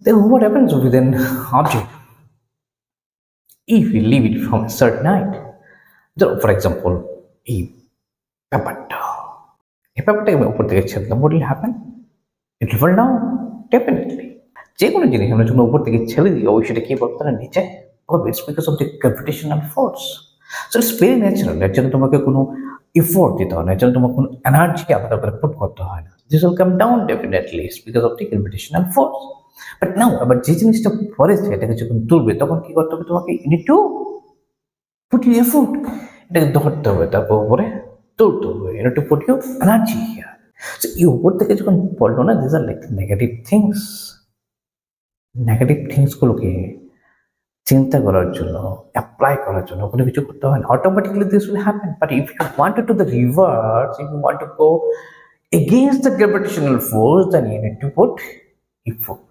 Then what happens with an object if we leave it from a certain height? So, for example, a ব্যাপারটা এই ব্যাপারটাকে আমি উপর থেকে ছেড়ে দিলাম, what will happen? It will fall down, definitely. যে কোনো জিনিস আমরা যখন উপর থেকে ছেড়ে দিই অবশ্যই সেটা কি বলতে না নিচে পড়বে, it's because of the gravitational force. So it's very natural, এর জন্য তোমাকে কোনো এফোর্ট দিতে হয় না, এর জন্য তোমাকে কোনো এনার্জিকে আলাদা করে পুট করতে হয় না। This will come down definitely, it's because of the gravitational force. But now আবার যে জিনিসটা পড়েছে এটাকে যখন তুলবে তখন কি করতে হবে তোমাকে? You need to put you effort, এটাকে ধরতে হবে, তারপর উপরে তুলতে হবে, you need to put you energy here. So এই উপর থেকে যখন পড়লো না, this are like negative things. Negative থিংসগুলোকে চিন্তা করার জন্য, অ্যাপ্লাই করার জন্য কোনো কিছু করতে হয় না, automatically this will happen. But if you want to do the reverse, if you want to go against the gravitational force, then you need to put effort.